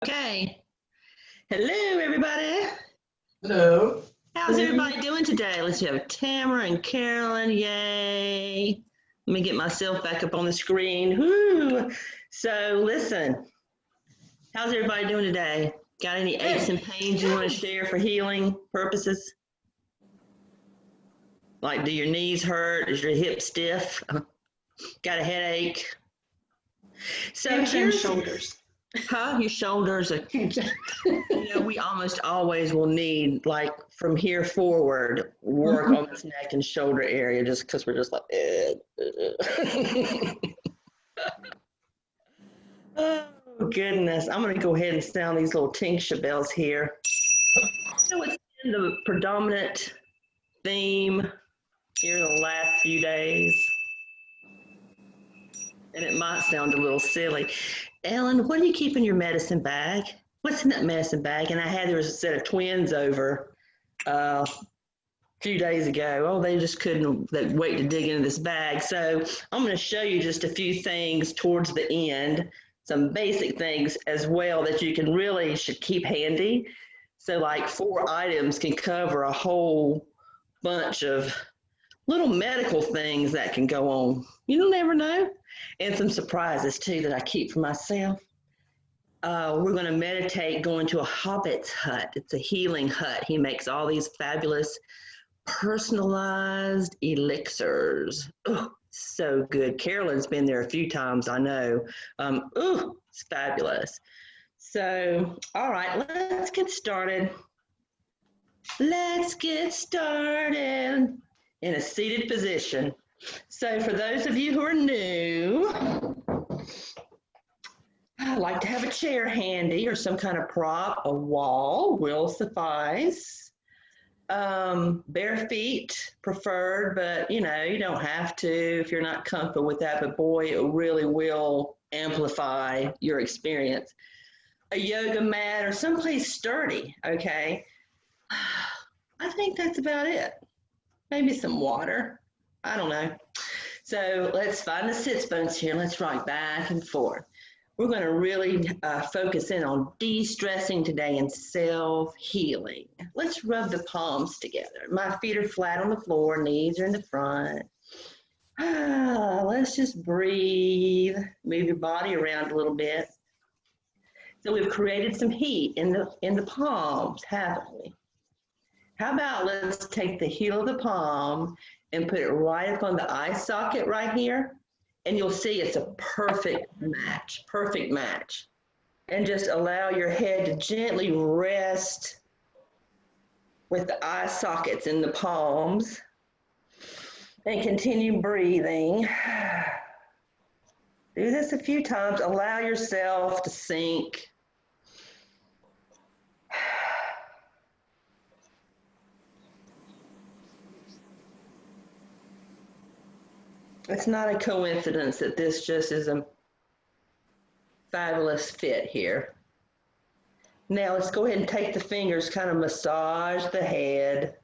Okay. Hello, everybody. Hello. How's everybody doing today? Let's see, have Tamara and Carolyn. Yay. Let me get myself back up on the screen. Woo. So, listen, how's everybody doing today? Got any aches and pains you want to share for healing purposes? Like, do your knees hurt? Is your hip stiff? Got a headache? So, here's shoulders. Your shoulders are, we almost always will need, like, from here forward, work on this neck and shoulder area just because we're just like, oh, goodness. I'm going to go ahead and sound these little tincture bells here. It's been the predominant theme here in the last few days. And it might sound a little silly. Ellen, what do you keep in your medicine bag? What's in that medicine bag? And there was a set of twins over a few days ago. Oh, they just couldn't wait to dig into this bag. So I'm going to show you just a few things towards the end, some basic things as well that you should keep handy. So like 4 items can cover a whole bunch of little medical things that can go on. You'll never know. And some surprises too that I keep for myself. We're going to meditate going to a hobbit's hut. It's a healing hut. He makes all these fabulous personalized elixirs. Oh, so good. Carolyn's been there a few times, I know. It's fabulous. So, all right, let's get started. Let's get started in a seated position. So for those of you who are new, I like to have a chair handy or some kind of prop. A wall will suffice. Bare feet preferred, but you don't have to if you're not comfortable with that, but boy, it really will amplify your experience. A yoga mat or someplace sturdy, okay? I think that's about it. Maybe some water. I don't know. So let's find the sits bones here. Let's rock back and forth. We're going to really focus in on de-stressing today and self-healing. Let's rub the palms together. My feet are flat on the floor, knees are in the front. Let's just breathe. Move your body around a little bit. So we've created some heat in the palms, haven't we? How about let's take the heel of the palm and put it right up on the eye socket right here. And you'll see it's a perfect match. And just allow your head to gently rest with the eye sockets in the palms. And continue breathing. Do this a few times. Allow yourself to sink. It's not a coincidence that this just is a fabulous fit here. Now let's go ahead and take the fingers, kind of massage the head.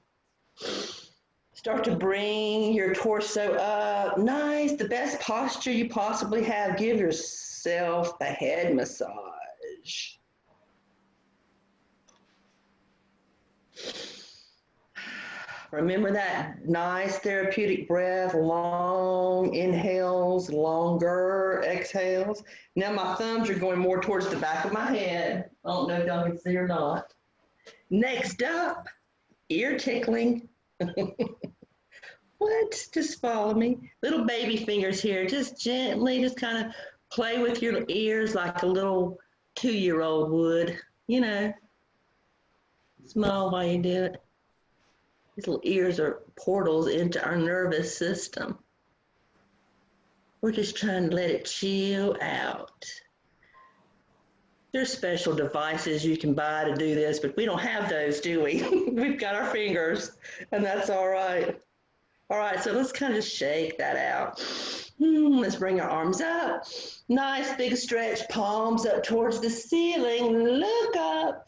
Start to bring your torso up. Nice, the best posture you possibly have. Give yourself a head massage. Remember that nice therapeutic breath, long inhales, longer exhales. Now my thumbs are going more towards the back of my head. I don't know if y'all can see or not. Next up, ear tickling. What? Just follow me. Little baby fingers here. Just gently, just kind of play with your ears like a little 2-year-old would. Smile while you do it. These little ears are portals into our nervous system. We're just trying to let it chill out. There's special devices you can buy to do this, but we don't have those, do we? We've got our fingers, and that's all right. All right, so let's kind of just shake that out. Let's bring our arms up. Nice big stretch, palms up towards the ceiling. Look up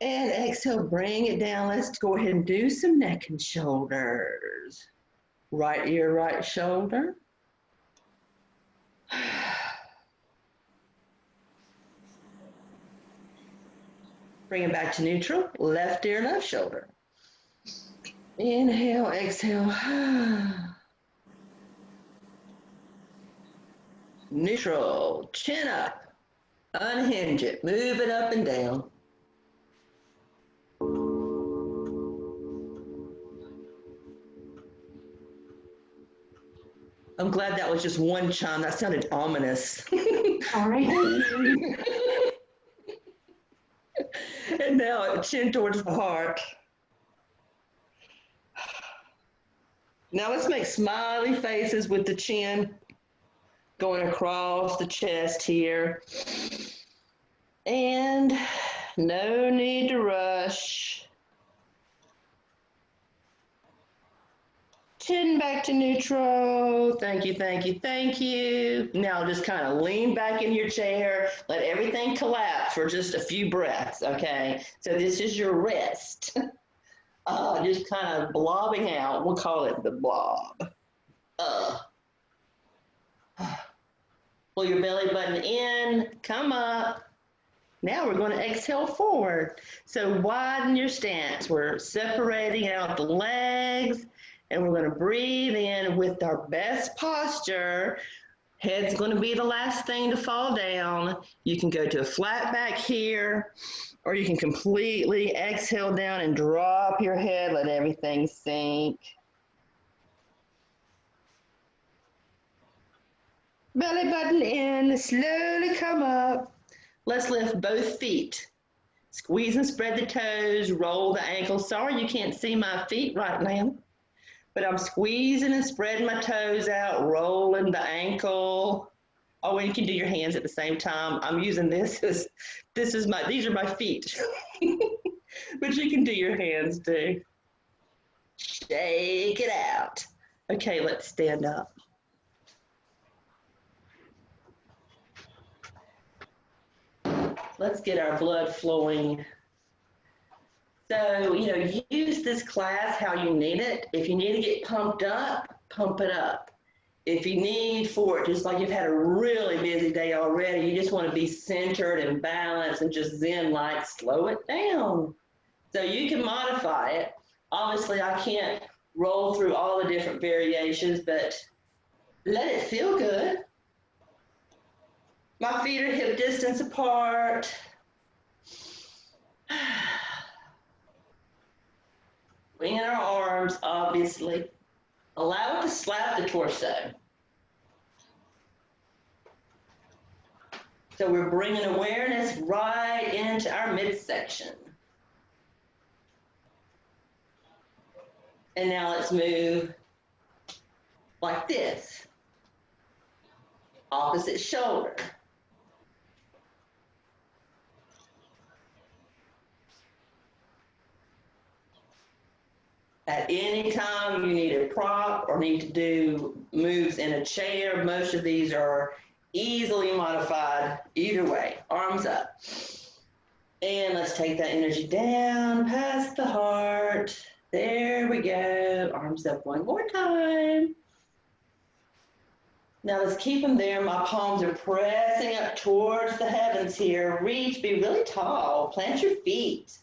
and exhale, bring it down. Let's go ahead and do some neck and shoulders. Right ear, right shoulder. Bring it back to neutral. Left ear, left shoulder. Inhale, exhale. Neutral. Chin up. Unhinge it. Move it up and down. I'm glad that was just one chime. That sounded ominous. All right. And now chin towards the heart. Now let's make smiley faces with the chin going across the chest here. And no need to rush. Chin back to neutral. Thank you, thank you, thank you. Now just kind of lean back in your chair. Let everything collapse for just a few breaths, okay? So this is your rest. Just kind of blobbing out. We'll call it the blob. Pull your belly button in, come up. Now we're going to exhale forward. So widen your stance. We're separating out the legs. And we're going to breathe in with our best posture. Head's going to be the last thing to fall down. You can go to a flat back here, or you can completely exhale down and drop your head, let everything sink. Belly button in, slowly come up. Let's lift both feet. Squeeze and spread the toes, roll the ankles. Sorry you can't see my feet right now. But I'm squeezing and spreading my toes out, rolling the ankle. Oh, and you can do your hands at the same time. I'm using these are my feet. But you can do your hands too. Shake it out. Okay, let's stand up. Let's get our blood flowing. So, use this class how you need it. If you need to get pumped up, pump it up. If you need for it, just like you've had a really busy day already, you just want to be centered and balanced and just zen-like, slow it down. So you can modify it. Obviously, I can't roll through all the different variations, but let it feel good. My feet are hip distance apart. Bringing our arms, obviously. Allow it to slap the torso. So we're bringing awareness right into our midsection. And now let's move like this. Opposite shoulder. At any time you need a prop or need to do moves in a chair, most of these are easily modified either way. Arms up. And let's take that energy down past the heart. There we go. Arms up one more time. Now let's keep them there. My palms are pressing up towards the heavens here. Reach, be really tall. Plant your feet.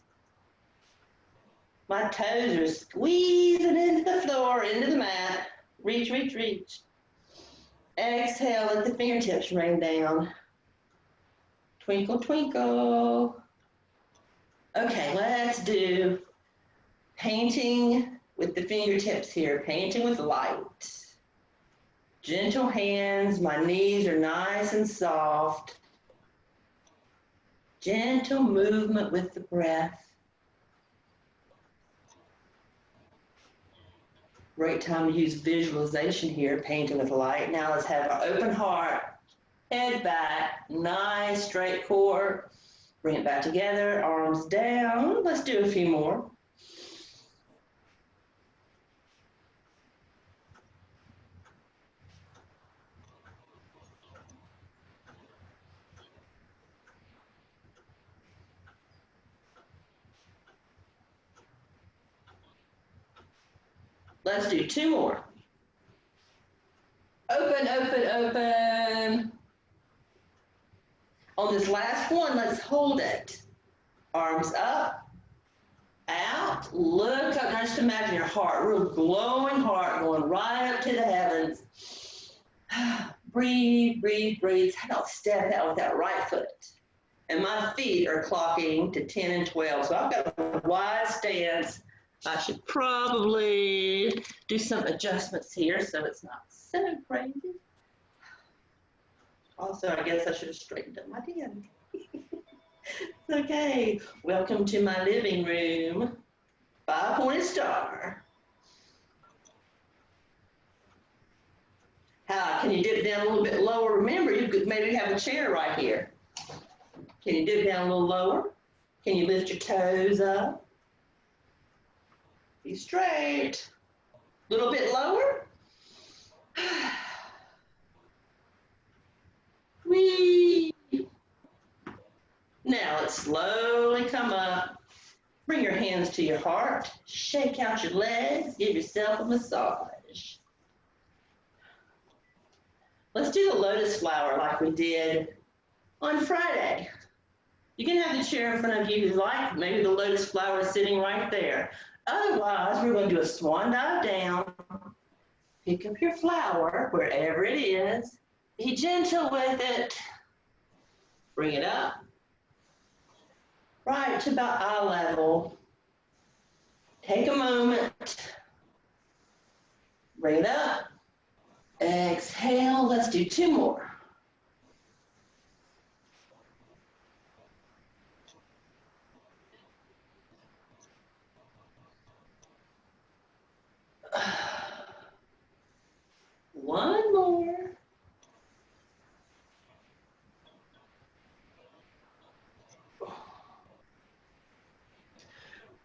My toes are squeezing into the floor, into the mat. Reach, reach, reach. Exhale, let the fingertips rain down. Twinkle, twinkle. Okay, let's do painting with the fingertips here. Painting with light. Gentle hands, my knees are nice and soft. Gentle movement with the breath. Great time to use visualization here, painting with light. Now let's have our open heart, head back, nice straight core. Bring it back together, arms down. Let's do a few more. Let's do two more. Open, open, open. On this last one, let's hold it. Arms up, out, look up. Now just imagine your heart, real glowing heart going right up to the heavens. Breathe, breathe, breathe. I'll step out with that right foot. And my feet are clocking to 10 and 12. So I've got a wide stance. I should probably do some adjustments here so it's not so crazy. Also, I guess I should have straightened up my hand. Okay, welcome to my living room. 5-pointed star. How can you dip down a little bit lower? Remember, you could maybe have a chair right here. Can you dip down a little lower? Can you lift your toes up? Be straight. A little bit lower. Whee! Now let's slowly come up. Bring your hands to your heart. Shake out your legs. Give yourself a massage. Let's do the lotus flower like we did on Friday. You can have the chair in front of you if you like. Maybe the lotus flower is sitting right there. Otherwise, we're going to do a swan dive down. Pick up your flower wherever it is. Be gentle with it. Bring it up. Right to about eye level. Take a moment. Bring it up. Exhale. Let's do 2 more. One more.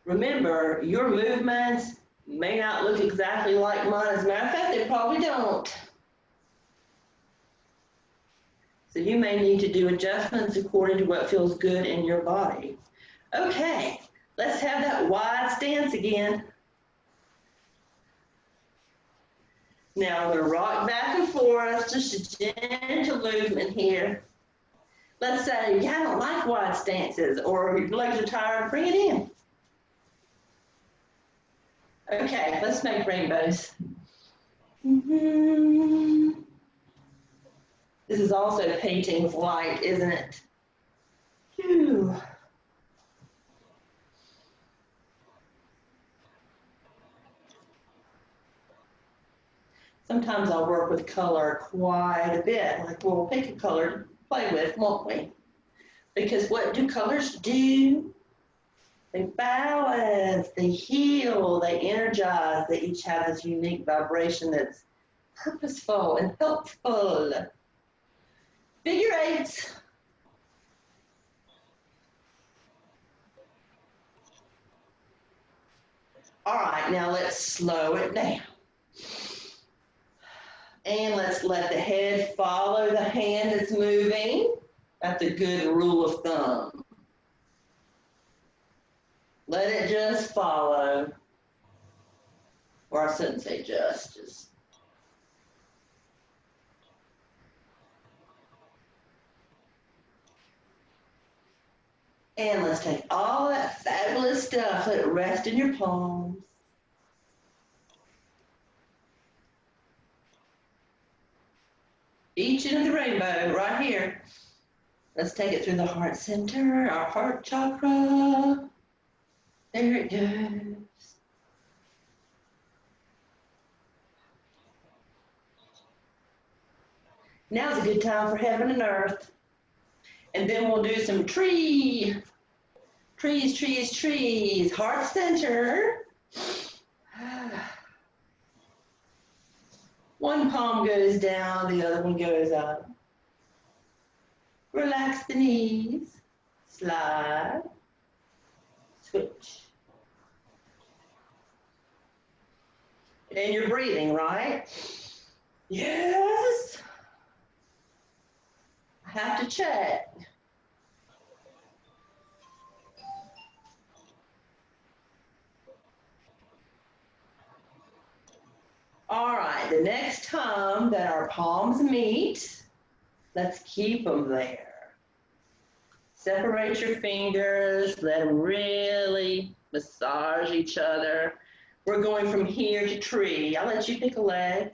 Remember, your movements may not look exactly like mine. As a matter of fact, they probably don't. So you may need to do adjustments according to what feels good in your body. Okay, let's have that wide stance again. Now I'm going to rock back and forth, just a gentle movement here. Let's say, yeah, I don't like wide stances, or your legs are tired, bring it in. Okay, let's make rainbows. This is also painting with light, isn't it? Phew. Sometimes I'll work with color quite a bit. Like we'll pick a color to play with, won't we? Because what do colors do? They balance, they heal, they energize. They each have this unique vibration that's purposeful and helpful. Figure eights. All right, now let's slow it down. And let's let the head follow the hand that's moving. That's a good rule of thumb. Let it just follow. Or I shouldn't say just. And let's take all that fabulous stuff, let it rest in your palms. Each end of the rainbow, right here. Let's take it through the heart center, our heart chakra. There it goes. Now's a good time for heaven and earth. And then we'll do some trees, heart center. One palm goes down, the other one goes up. Relax the knees, slide, switch. And you're breathing, right? Yes. I have to check. All right, the next time that our palms meet, let's keep them there. Separate your fingers, let them really massage each other. We're going from here to tree. I'll let you pick a leg.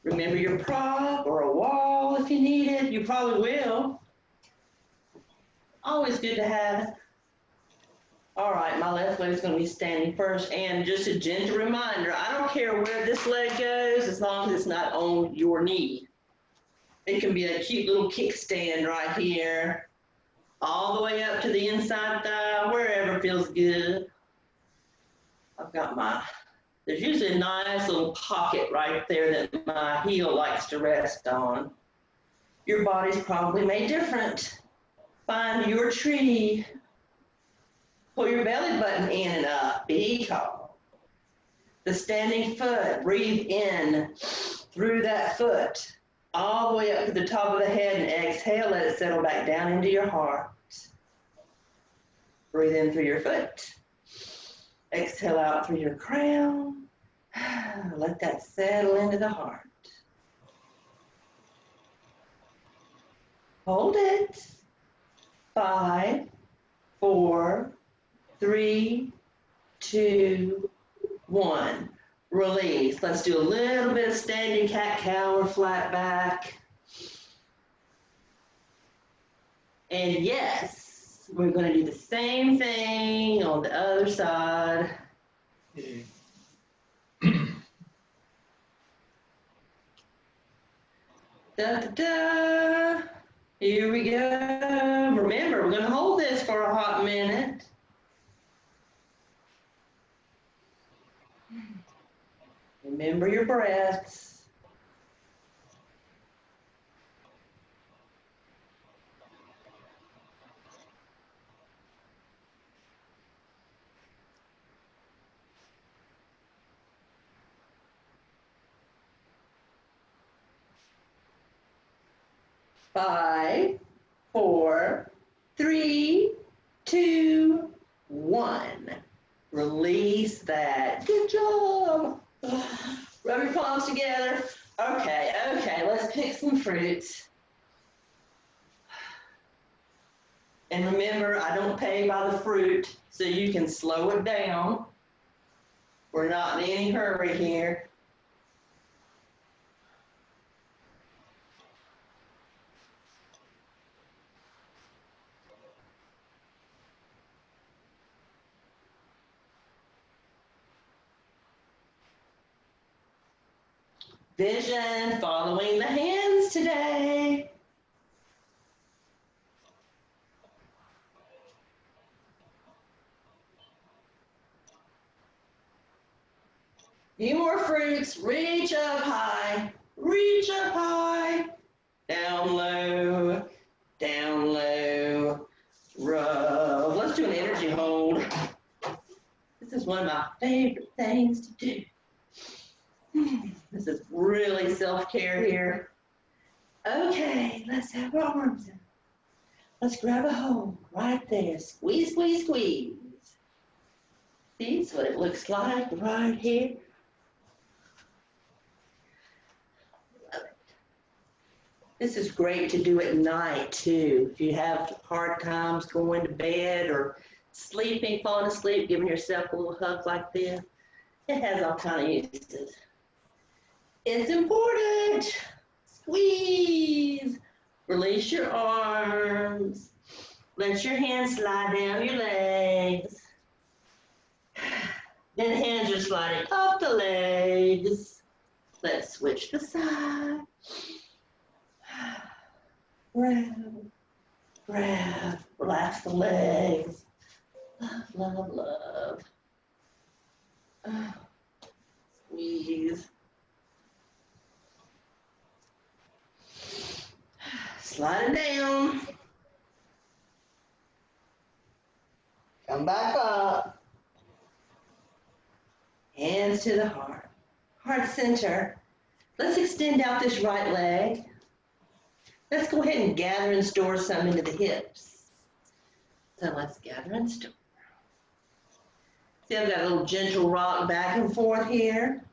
Remember your prop or a wall if you need it. You probably will. Always good to have. All right, my left leg is going to be standing first. And just a gentle reminder, I don't care where this leg goes as long as it's not on your knee. It can be a cute little kickstand right here, all the way up to the inside thigh, wherever feels good. I've got there's usually a nice little pocket right there that my heel likes to rest on. Your body's probably made different. Find your tree. Pull your belly button in and up. Be tall. The standing foot, breathe in through that foot, all the way up to the top of the head, and exhale, let it settle back down into your heart. Breathe in through your foot. Exhale out through your crown. Let that settle into the heart. Hold it. 5, 4, 3, 2, 1. Release. Let's do a little bit of standing cat-cow or flat back. And yes, we're going to do the same thing on the other side. Da, da, da. Here we go. Remember, we're going to hold this for a hot minute. Remember your breaths. Five, 4, 3, 2, 1. Release that. Good job. Rub your palms together. Okay, let's pick some fruits. And remember, I don't pay by the fruit, so you can slow it down. We're not in any hurry here. Vision, following the hands today. Few more fruits, reach up high, down low, rub. Let's do an energy hold. This is one of my favorite things to do. This is really self-care here. Okay, let's have our arms in. Let's grab a hold right there. Squeeze, squeeze, squeeze. See, that's what it looks like right here. Love it. This is great to do at night too. If you have hard times going to bed or sleeping, falling asleep, giving yourself a little hug like this, it has all kinds of uses. It's important. Squeeze. Release your arms. Let your hands slide down your legs. Then hands are sliding up the legs. Let's switch the side. Grab. Relax the legs. Love. Squeeze. Slide it down. Come back up. Hands to the heart. Heart center. Let's extend out this right leg. Let's go ahead and gather and store some into the hips. So let's gather and store. See, I've got a little gentle rock back and forth here.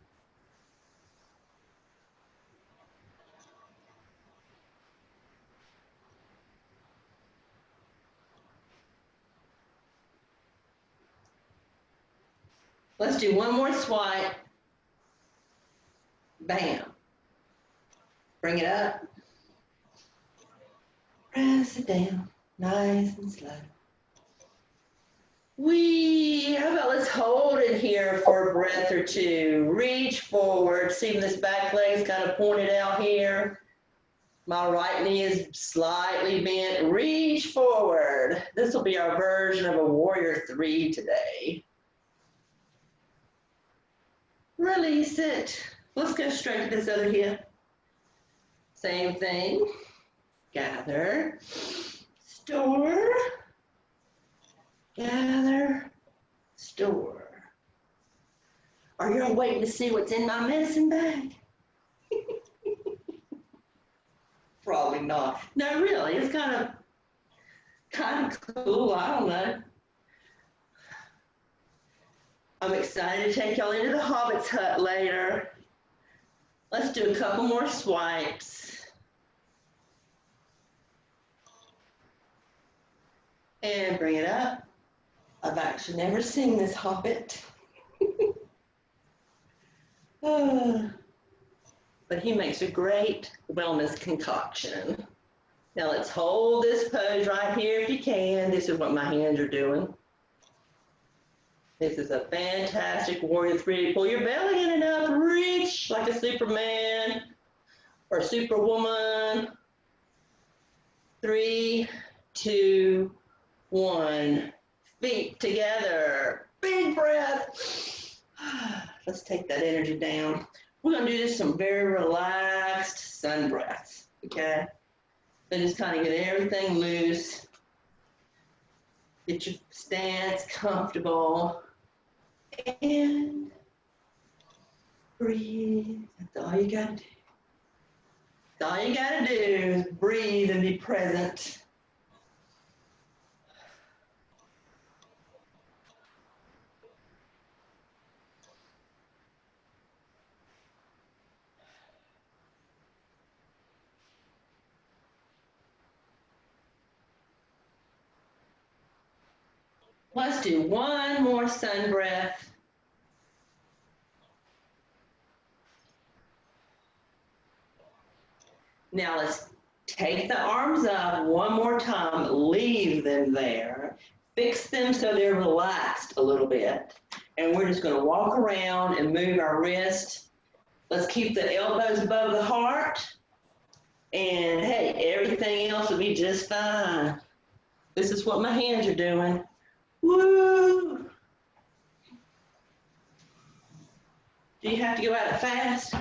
Let's do one more swipe. Bam. Bring it up. Press it down. Nice and slow. How about let's hold it here for a breath or two. Reach forward. See if this back leg's kind of pointed out here. My right knee is slightly bent. Reach forward. This will be our version of a warrior 3 today. Release it. Let's go straight to this other hip. Same thing. Gather. Store. Gather. Store. Are you waiting to see what's in my medicine bag? Probably not. No, really, it's kind of cool. I don't know. I'm excited to take y'all into the Hobbit's hut later. Let's do a couple more swipes. And bring it up. I've actually never seen this Hobbit. But he makes a great wellness concoction. Now let's hold this pose right here if you can. This is what my hands are doing. This is a fantastic warrior 3. Pull your belly in and up, reach like a Superman or Superwoman. 3, 2, 1. Feet together. Big breath. Let's take that energy down. We're going to do this some very relaxed sun breaths, okay? So just kind of get everything loose. Get your stance comfortable. And breathe. That's all you got to do. That's all you got to do is breathe and be present. Let's do one more sun breath. Now let's take the arms up one more time. Leave them there. Fix them so they're relaxed a little bit. And we're just going to walk around and move our wrist. Let's keep the elbows above the heart. And hey, everything else will be just fine. This is what my hands are doing. Woo! Do you have to go at it fast?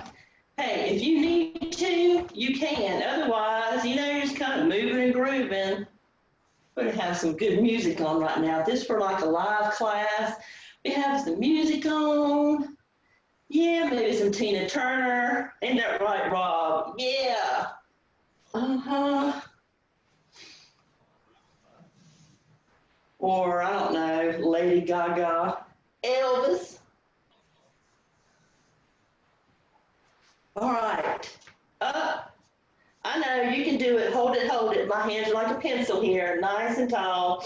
Hey, if you need to, you can. Otherwise, you're just kind of moving and grooving. We're going to have some good music on right now. This for like a live class. We have some music on. Yeah, maybe some Tina Turner. Ain't that right, Rob? Yeah. Uh-huh. Or, I don't know, Lady Gaga, Elvis. All right, up. I know you can do it. Hold it, hold it. My hands are like a pencil here, nice and tall.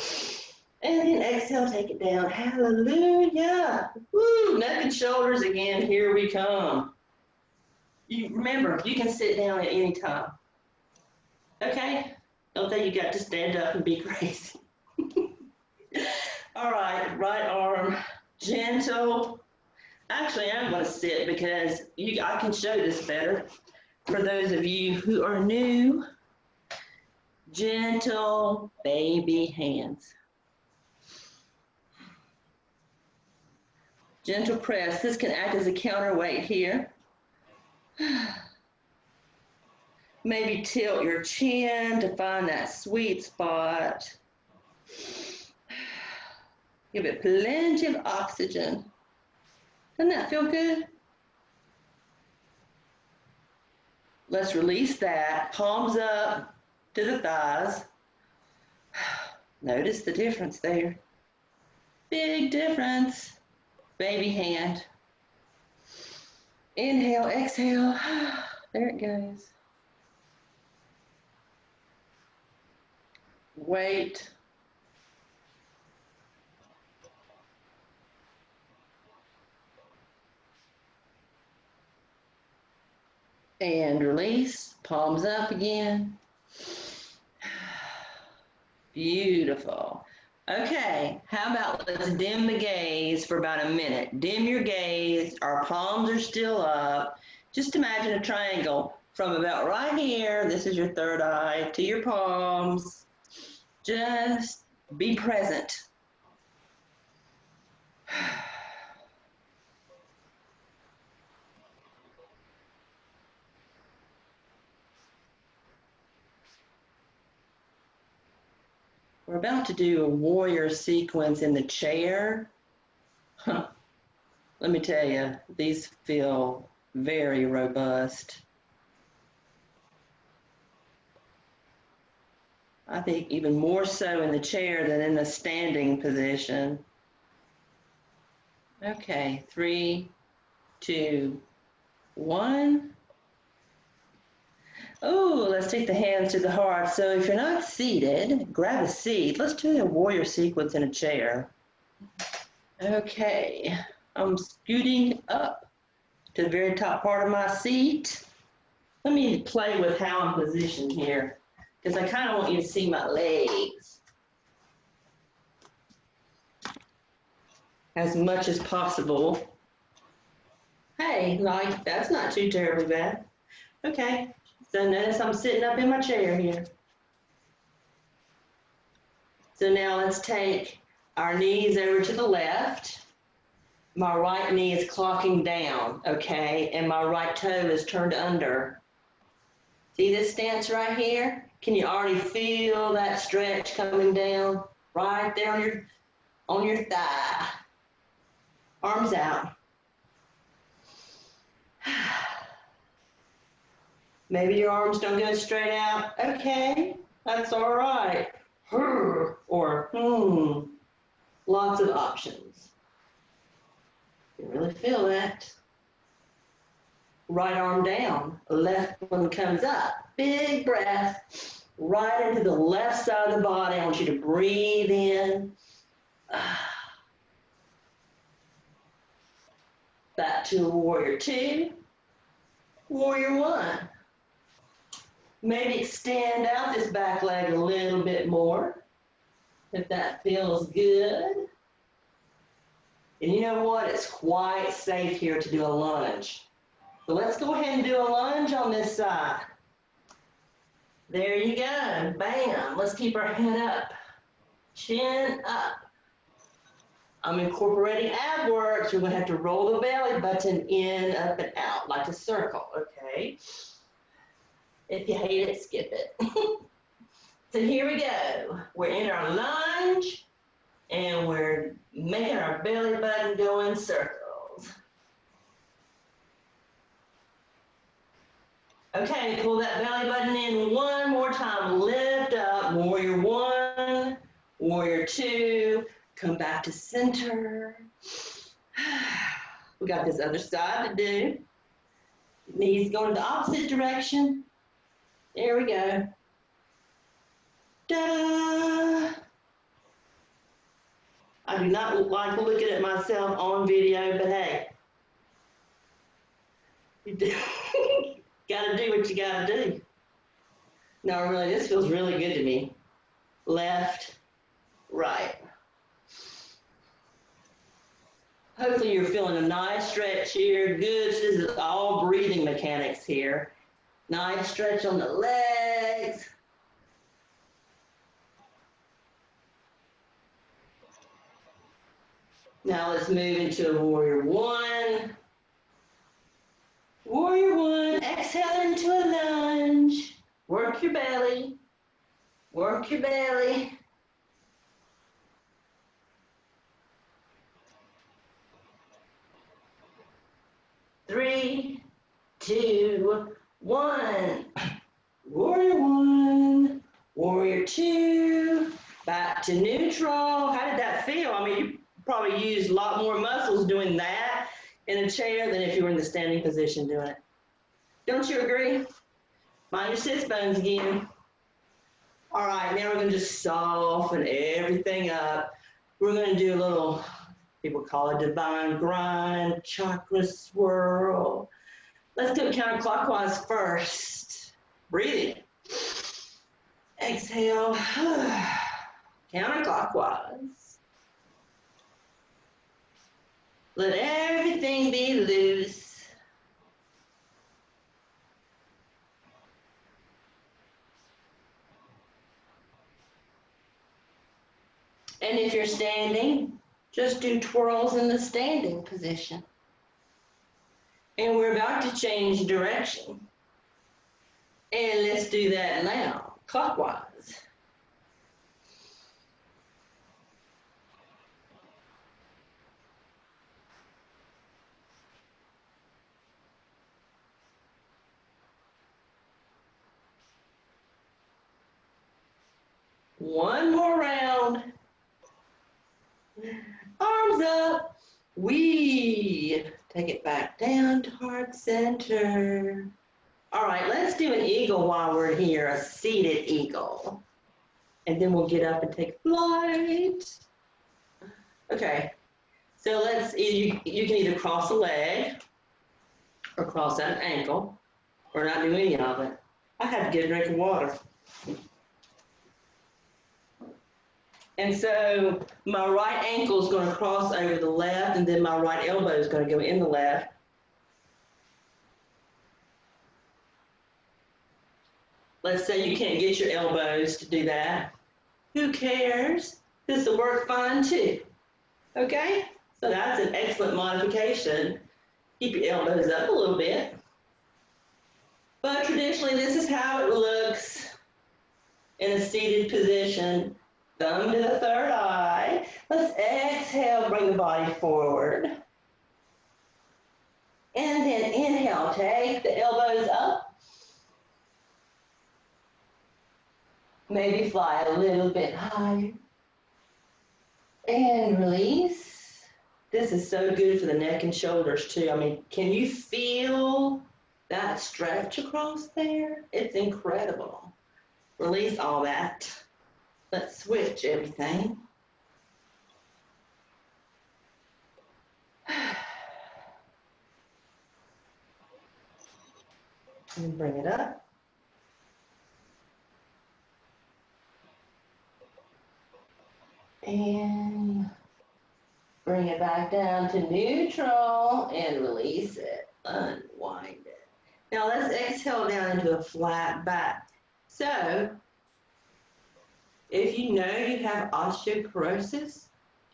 And then exhale, take it down. Hallelujah. Woo, neck and shoulders again. Here we come. Remember, you can sit down at any time. Okay? Don't think you got to stand up and be crazy. All right, right arm, gentle. Actually, I'm going to sit because I can show this better. For those of you who are new, gentle baby hands. Gentle press. This can act as a counterweight here. Maybe tilt your chin to find that sweet spot. Give it plenty of oxygen. Doesn't that feel good? Let's release that. Palms up to the thighs. Notice the difference there. Big difference. Baby hand. Inhale, exhale. There it goes. Wait. And release, palms up again. Beautiful. Okay, how about let's dim the gaze for about a minute. Dim your gaze, our palms are still up. Just imagine a triangle from about right here, this is your third eye, to your palms. Just be present. We're about to do a warrior sequence in the chair. Huh. Let me tell you, these feel very robust. I think even more so in the chair than in the standing position. Okay, 3, 2, 1. Oh, let's take the hands to the heart. So if you're not seated, grab a seat. Let's do a warrior sequence in a chair. Okay, I'm scooting up to the very top part of my seat. Let me play with how I'm positioned here, because I kind of want you to see my legs as much as possible. Hey, like, that's not too terribly bad. Okay, so notice I'm sitting up in my chair here. So now let's take our knees over to the left. My right knee is clocking down, okay, and my right toe is turned under. See this stance right here? Can you already feel that stretch coming down right there on your thigh? Arms out. Maybe your arms don't go straight out. Okay, that's all right. Or lots of options. You can really feel that. Right arm down, left one comes up. Big breath, right into the left side of the body. I want you to breathe in. Back to warrior 2, warrior 1. Maybe extend out this back leg a little bit more, if that feels good. And you know what? It's quite safe here to do a lunge. So let's go ahead and do a lunge on this side. There you go. Bam. Let's keep our head up. Chin up. I'm incorporating ab work, so we're going to have to roll the belly button in, up, and out like a circle, okay? If you hate it, skip it. So here we go. We're in our lunge, and we're making our belly button go in circles. Okay, pull that belly button in one more time. Lift up, warrior 1, warrior 2. Come back to center. We got this other side to do. Knees going the opposite direction. There we go. Ta-da! I do not like looking at myself on video, but hey, you do. Gotta do what you gotta do. No, really, this feels really good to me. Left, right. Hopefully you're feeling a nice stretch here. Good, this is all breathing mechanics here. Nice stretch on the legs. Now let's move into a warrior 1. Warrior 1, exhale into a lunge. Work your belly. Work your belly. Three, 2, 1. Warrior 1, warrior 2. Back to neutral. How did that feel? I mean, you probably used a lot more muscles doing that in a chair than if you were in the standing position doing it. Don't you agree? Mind your sits bones again. All right, now we're going to just soften everything up. We're going to do a little, people call it divine grind, chakra swirl. Let's do it counterclockwise first. Breathing. Exhale. Counterclockwise. Let everything be loose. And if you're standing, just do twirls in the standing position. And we're about to change direction. And let's do that now, clockwise. One more round. Arms up. We take it back down to heart center. All right, let's do an eagle while we're here, a seated eagle. And then we'll get up and take flight. Okay, so you can either cross a leg or cross that ankle or not do any of it. I had to get a drink of water. And so my right ankle is going to cross over the left, and then my right elbow is going to go in the left. Let's say you can't get your elbows to do that. Who cares? This will work fine too. Okay? So that's an excellent modification. Keep your elbows up a little bit. But traditionally, this is how it looks in a seated position. Thumb to the third eye. Let's exhale, bring the body forward. And then inhale, take the elbows up. Maybe fly a little bit higher. And release. This is so good for the neck and shoulders too. I mean, can you feel that stretch across there? It's incredible. Release all that. Let's switch everything. And bring it up. And bring it back down to neutral and release it. Unwind it. Now let's exhale down into a flat back. So, if you know you have osteoporosis,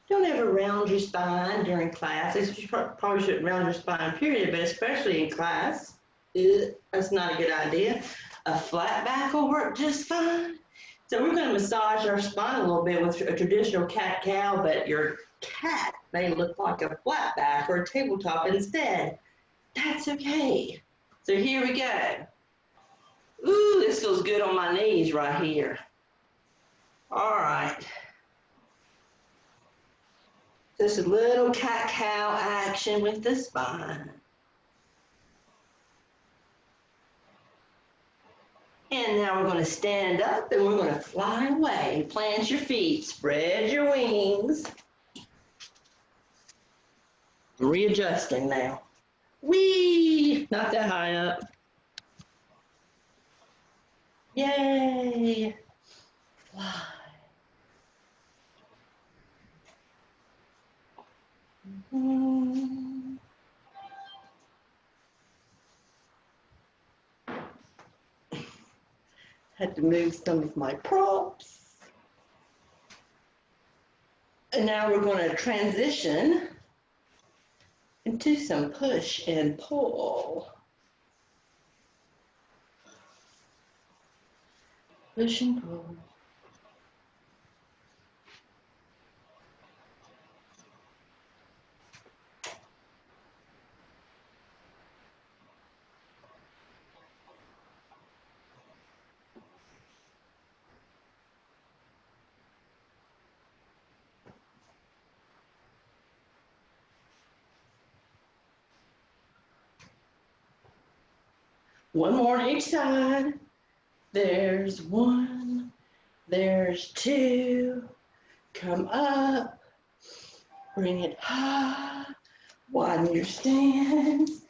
don't ever round your spine during class. You probably shouldn't round your spine, period, but especially in class, that's not a good idea. A flat back will work just fine. So we're going to massage our spine a little bit with a traditional cat-cow, but your cat may look like a flat back or a tabletop instead. That's okay. So here we go. Ooh, this feels good on my knees right here. All right. Just a little cat-cow action with the spine. And now we're going to stand up and we're going to fly away. Plant your feet, spread your wings. Readjusting now. Whee! Not that high up. Yay! Fly. Had to move some of my props. And now we're going to transition into some push and pull. Push and pull. One more on each side. There's one, there's two. Come up, bring it high, widen your stance.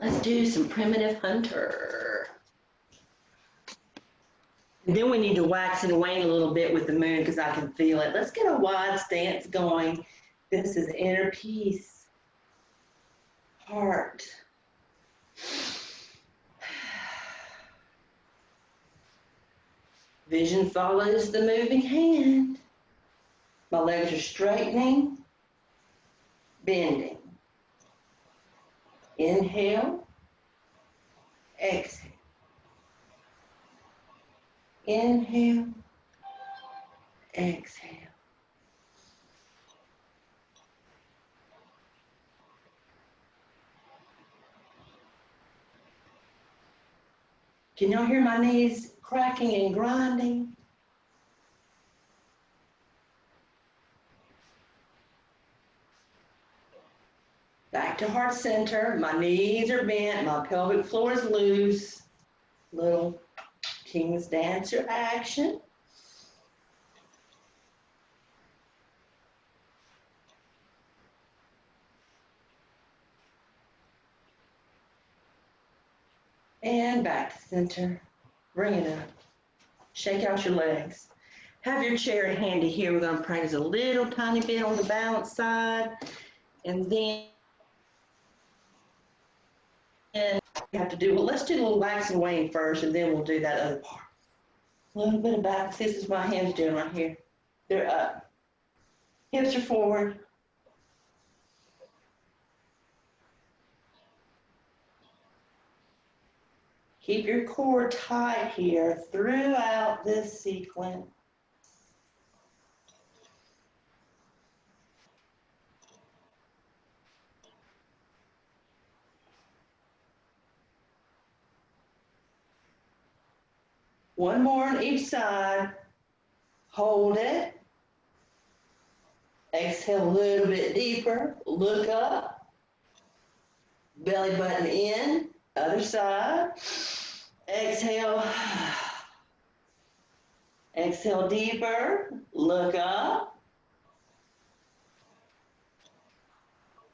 Let's do some primitive hunter. And then we need to wax and wane a little bit with the moon because I can feel it. Let's get a wide stance going. This is inner peace, heart. Vision follows the moving hand. My legs are straightening, bending. Inhale, exhale. Inhale, exhale. Can y'all hear my knees cracking and grinding? Back to heart center. My knees are bent. My pelvic floor is loose. Little King's Dancer action. And back to center. Bring it up. Shake out your legs. Have your chair handy here. We're going to practice a little tiny bit on the balance side. And then we have to do, well, let's do a little wax and wane first, and then we'll do that other part. A little bit of balance. This is what my hands doing right here. They're up. Hips are forward. Keep your core tight here throughout this sequence. One more on each side. Hold it. Exhale a little bit deeper. Look up. Belly button in. Other side. Exhale. Exhale deeper. Look up.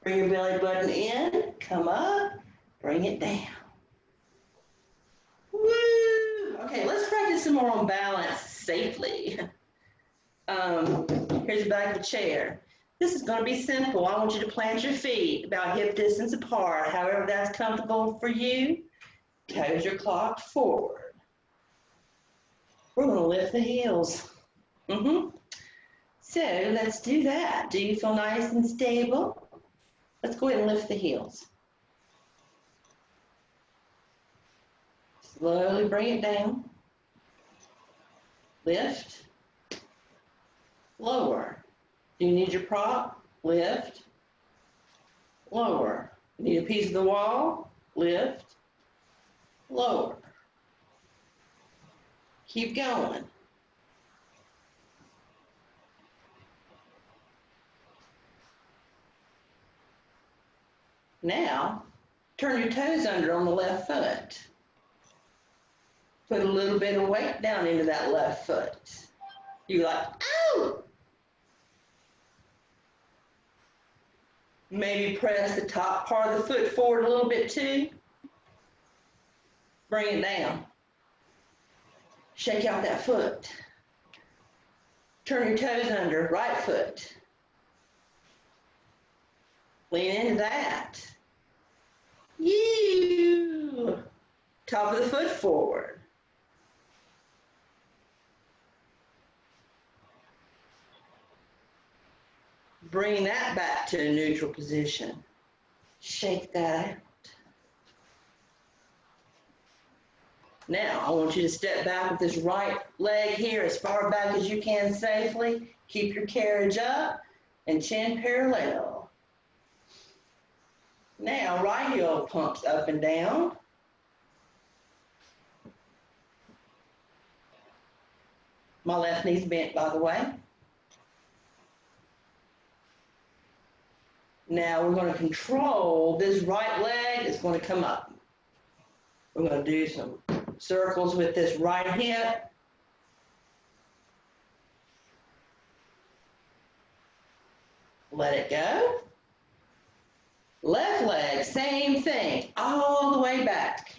Bring your belly button in. Come up. Bring it down. Woo! Okay, let's practice some more on balance safely. Here's the back of the chair. This is going to be simple. I want you to plant your feet about hip distance apart, however that's comfortable for you. Toes are clocked forward. We're going to lift the heels. So let's do that. Do you feel nice and stable? Let's go ahead and lift the heels. Slowly bring it down. Lift. Lower. Do you need your prop? Lift. Lower. Need a piece of the wall? Lift. Lower. Keep going. Now, turn your toes under on the left foot. Put a little bit of weight down into that left foot. You're like, ow! Maybe press the top part of the foot forward a little bit too. Bring it down. Shake out that foot. Turn your toes under, right foot. Lean into that. You. Top of the foot forward. Bring that back to a neutral position. Shake that out. Now, I want you to step back with this right leg here as far back as you can safely. Keep your carriage up and chin parallel. Now, right heel pumps up and down. My left knee's bent, by the way. Now we're going to control this right leg. It's going to come up. We're going to do some circles with this right hip. Let it go. Left leg, same thing, all the way back.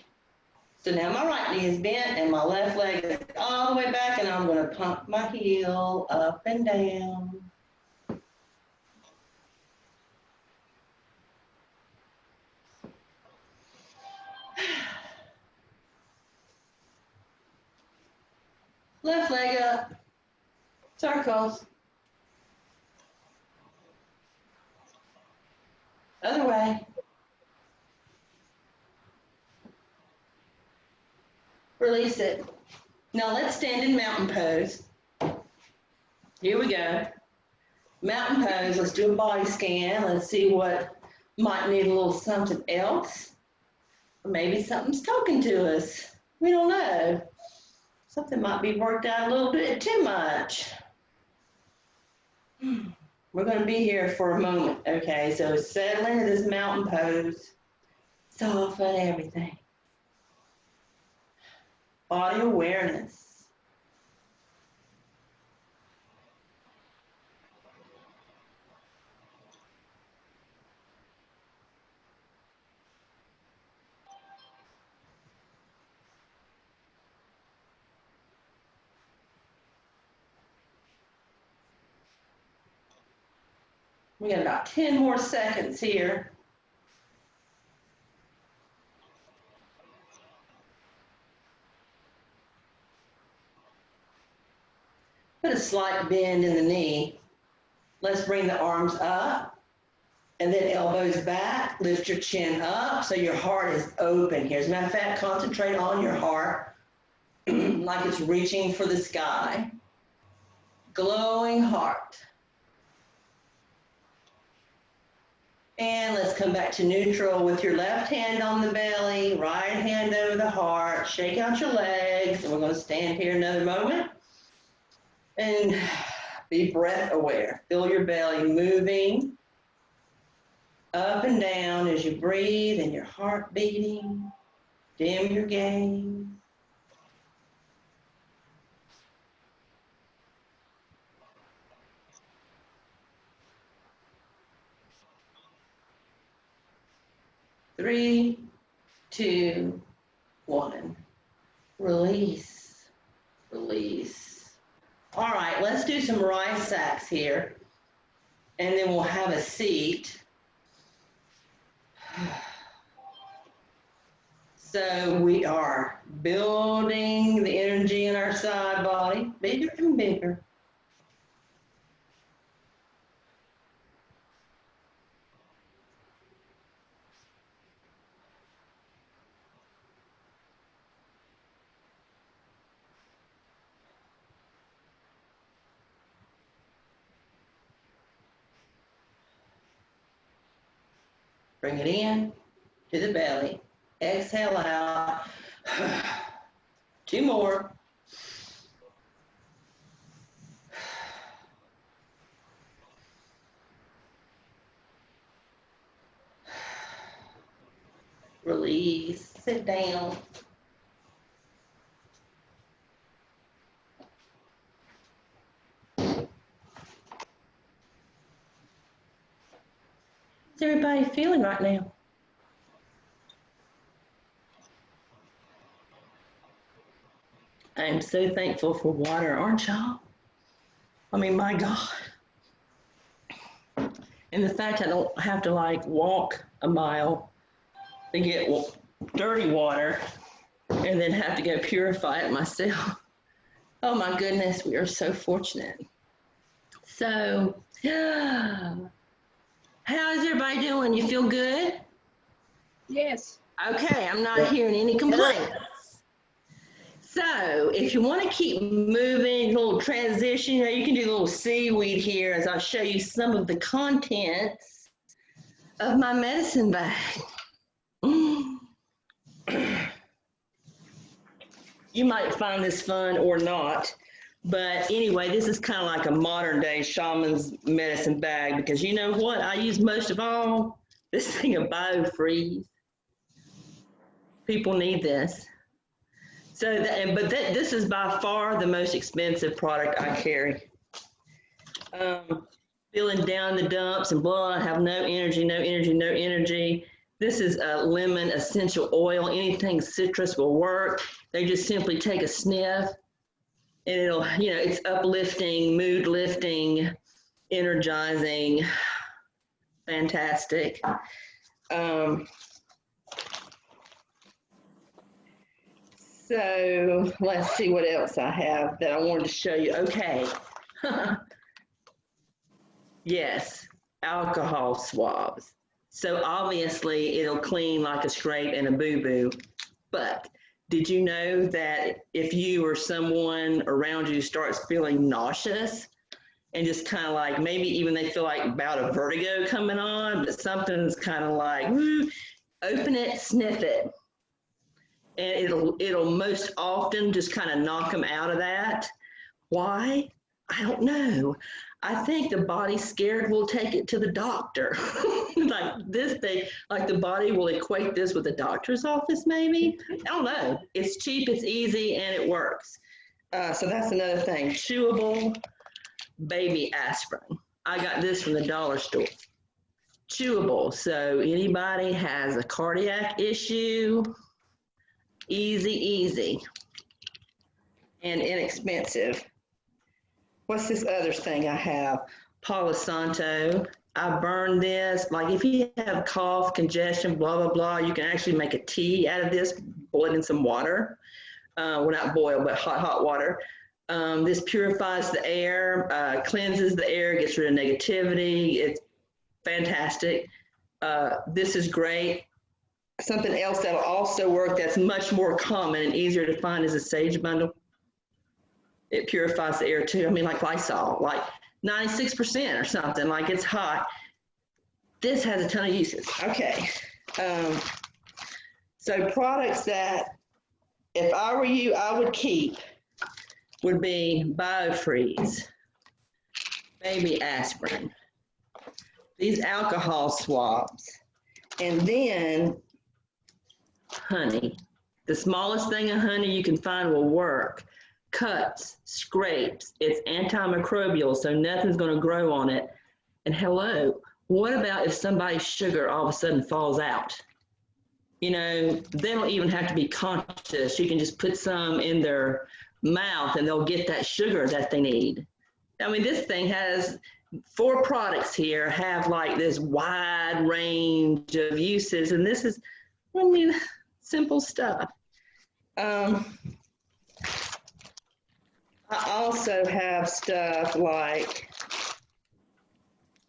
So now my right knee is bent and my left leg is all the way back, and I'm going to pump my heel up and down. Left leg up, circles. Other way. Release it. Now let's stand in mountain pose. Here we go. Mountain pose, let's do a body scan. Let's see what might need a little something else. Or maybe something's talking to us. We don't know. Something might be worked out a little bit too much. We're going to be here for a moment. Okay, so settle into this mountain pose. Soften everything. Body awareness. We got about 10 more seconds here. Put a slight bend in the knee. Let's bring the arms up and then elbows back. Lift your chin up so your heart is open here. As a matter of fact, concentrate on your heart like it's reaching for the sky. Glowing heart. And let's come back to neutral with your left hand on the belly, right hand over the heart. Shake out your legs. And we're going to stand here another moment. And be breath aware. Feel your belly moving up and down as you breathe and your heart beating. Dim your gaze. Three, two, one. Release, release. All right, let's do some rice sacks here, and then we'll have a seat. So we are building the energy in our side body, bigger and bigger. Bring it in to the belly. Exhale out. 2 more. Release. Sit down. How's everybody feeling right now? I am so thankful for water, aren't y'all? I mean, my God. And the fact I don't have to like walk a mile to get dirty water and then have to go purify it myself. Oh my goodness, we are so fortunate. So, yeah. How's everybody doing? You feel good? Yes. Okay, I'm not hearing any complaints. So if you want to keep moving, a little transition, you can do a little seaweed here as I show you some of the contents of my medicine bag. You might find this fun or not, but anyway, this is kind of like a modern day shaman's medicine bag, because you know what I use most of all? This thing of biofreeze. People need this. So, this is by far the most expensive product I carry. feeling down the dumps and blah, have no energy, no energy, no energy. This is a lemon essential oil. Anything citrus will work. They just simply take a sniff and it'll, it's uplifting, mood lifting, energizing, fantastic. So let's see what else I have that I wanted to show you. Okay. Yes, alcohol swabs. So obviously it'll clean like a scrape and a boo-boo. But did you know that if you or someone around you starts feeling nauseous and just kind of like maybe even they feel like about a vertigo coming on, but something's kind of like, woo, open it, sniff it. And it'll most often just kind of knock them out of that. Why? I don't know. I think the body's scared we'll take it to the doctor. Like this thing, like the body will equate this with the doctor's office maybe. I don't know. It's cheap, it's easy, and it works. So that's another thing. Chewable baby aspirin. I got this from the dollar store. Chewable. So anybody has a cardiac issue, easy, and inexpensive. What's this other thing I have? Palo Santo. I burn this. Like if you have cough, congestion, blah, blah, blah, you can actually make a tea out of this, boil it in some water. Well, not boil, but hot water. This purifies the air, cleanses the air, gets rid of negativity. It's fantastic. This is great. Something else that'll also work that's much more common and easier to find is a sage bundle. It purifies the air too. I mean, like Lysol, like 96% or something, like it's hot. This has a ton of uses. Okay. So products that, if I were you, I would keep would be BioFreeze, baby aspirin, these alcohol swabs, and then honey. The smallest thing of honey you can find will work. Cuts, scrapes, it's antimicrobial, so nothing's going to grow on it. And hello, what about if somebody's sugar all of a sudden falls out? They don't even have to be conscious. You can just put some in their mouth and they'll get that sugar that they need. I mean, this thing has 4 products here, have like this wide range of uses, and this is, simple stuff. I also have stuff like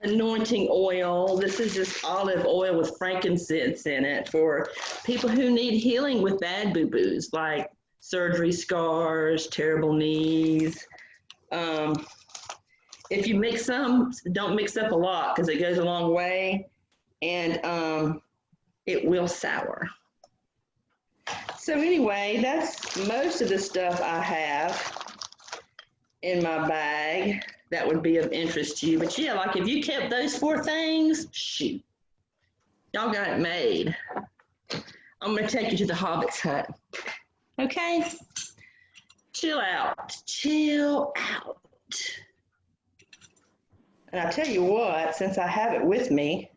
anointing oil. This is just olive oil with frankincense in it for people who need healing with bad boo-boos, like surgery scars, terrible knees. If you mix some, don't mix up a lot because it goes a long way, and it will sour. So anyway, that's most of the stuff I have in my bag that would be of interest to you. But yeah, like if you kept those 4 things, shoot, y'all got it made. I'm gonna take you to the Hobbit's hut. Okay? Chill out. And I tell you what, since I have it with me,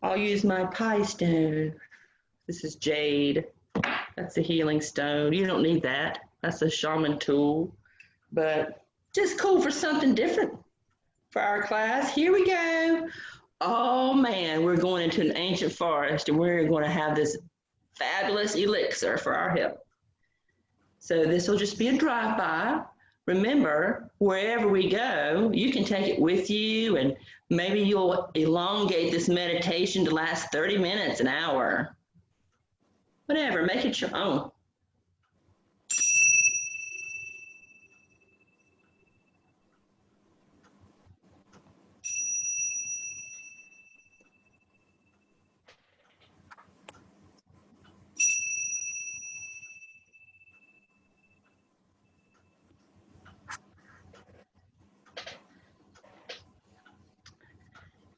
I'll use my pie stone. This is jade. That's a healing stone. You don't need that. That's a shaman tool, but just cool for something different for our class. Here we go. Oh man, we're going into an ancient forest and we're going to have this fabulous elixir for our health. So this will just be a drive-by. Remember, wherever we go, you can take it with you, and maybe you'll elongate this meditation to last 30 minutes, an hour. Whatever, make it your own.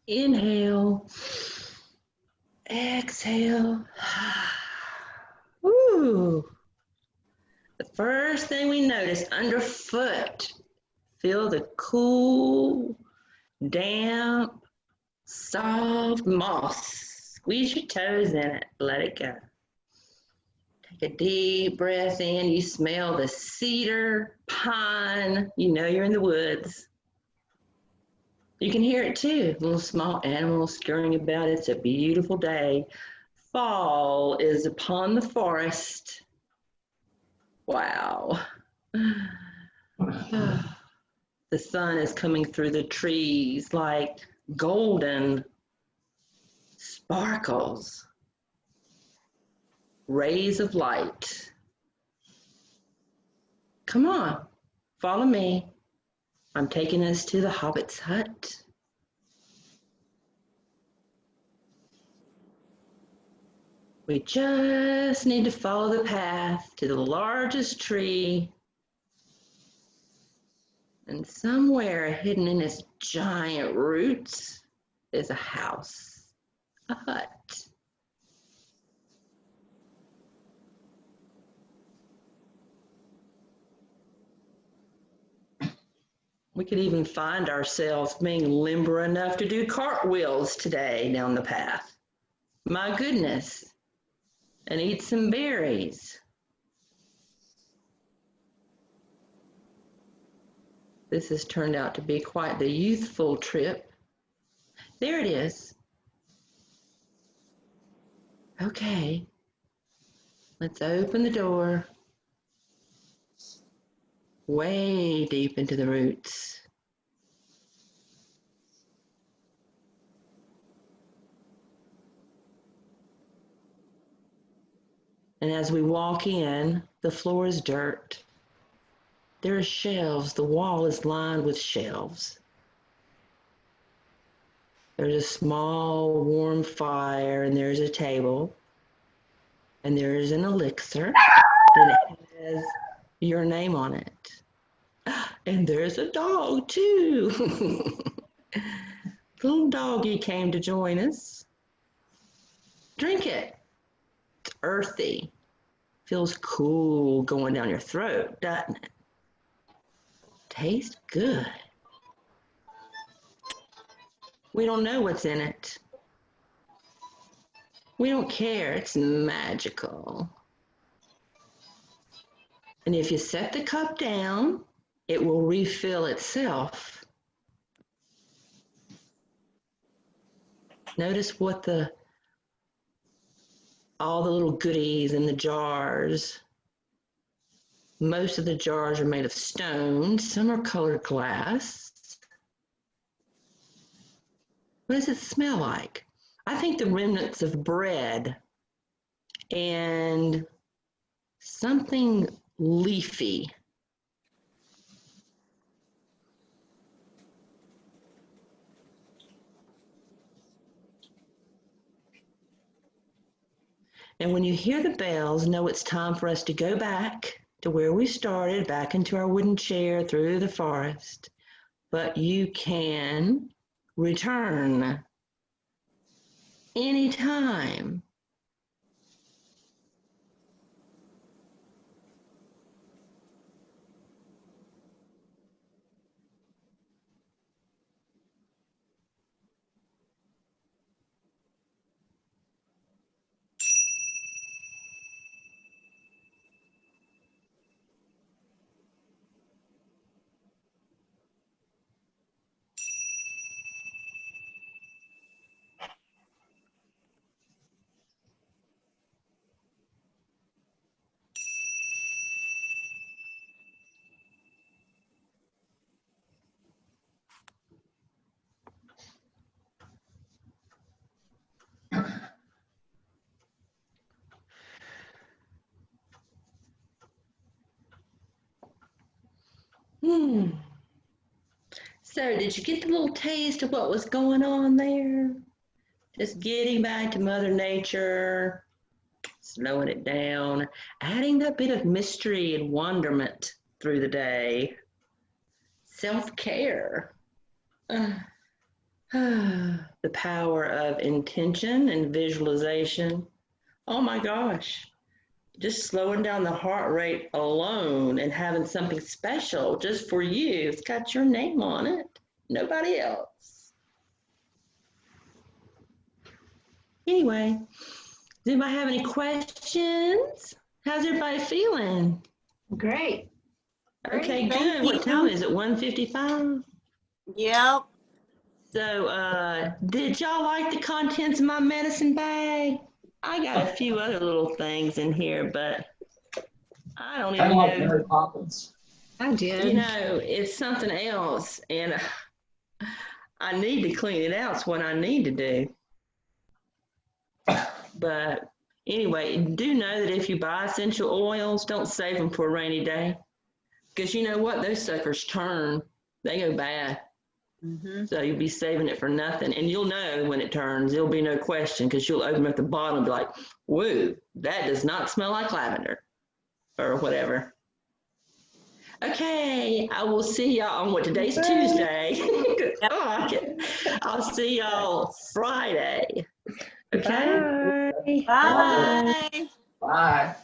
Inhale, exhale. Ooh. The first thing we notice underfoot Feel the cool, damp, soft moss. Squeeze your toes in it. Let it go. Take a deep breath in. You smell the cedar, pine. You know you're in the woods. You can hear it too. Little small animals scurrying about. It's a beautiful day. Fall is upon the forest. Wow. The sun is coming through the trees like golden sparkles, rays of light. Come on, follow me. I'm taking us to the Hobbit's hut. We just need to follow the path to the largest tree. And somewhere hidden in its giant roots is a house, a hut. We could even find ourselves being limber enough to do cartwheels today down the path. My goodness. And eat some berries. This has turned out to be quite the youthful trip. There it is. Okay. Let's open the door. Way deep into the roots. And as we walk in, the floor is dirt. There are shelves. The wall is lined with shelves. There's a small warm fire, and there's a table. And there's an elixir, and it has your name on it. And there's a dog, too. Little doggy came to join us. Drink it. It's earthy. Feels cool going down your throat, doesn't it? Tastes good. We don't know what's in it. We don't care. It's magical. And if you set the cup down, it will refill itself. Notice what all the little goodies in the jars. Most of the jars are made of stone. Some are colored glass. What does it smell like? I think the remnants of bread and something leafy. And when you hear the bells, know it's time for us to go back to where we started, back into our wooden chair through the forest. But you can return anytime. So did you get the little taste of what was going on there? Just getting back to Mother Nature, slowing it down, adding that bit of mystery and wonderment through the day. Self-care. The power of intention and visualization. Oh my gosh. just slowing down the heart rate alone and having something special just for you. It's got your name on it, nobody else. Anyway, does anybody have any questions? How's everybody feeling? Great. Okay, Thank good. What you. time is it? 1:55? Yep. So, did y'all like the contents of my medicine bag? I got a few other little things in here, but I don't I even like know. Mary Poppins. I did. It's something else, and I need to clean it out. It's what I need to do. But anyway, do know that if you buy essential oils, don't save them for a rainy day. Because you know what? Those suckers turn. They go bad. Mm-hmm. So you'll be saving it for nothing. And you'll know when it turns. There'll be no question because you'll open at the bottom and be like, whoa, that does not smell like lavender or whatever. Okay, I will see y'all on what today's Tuesday. I'll see y'all Friday. Okay. Bye. Bye. Bye.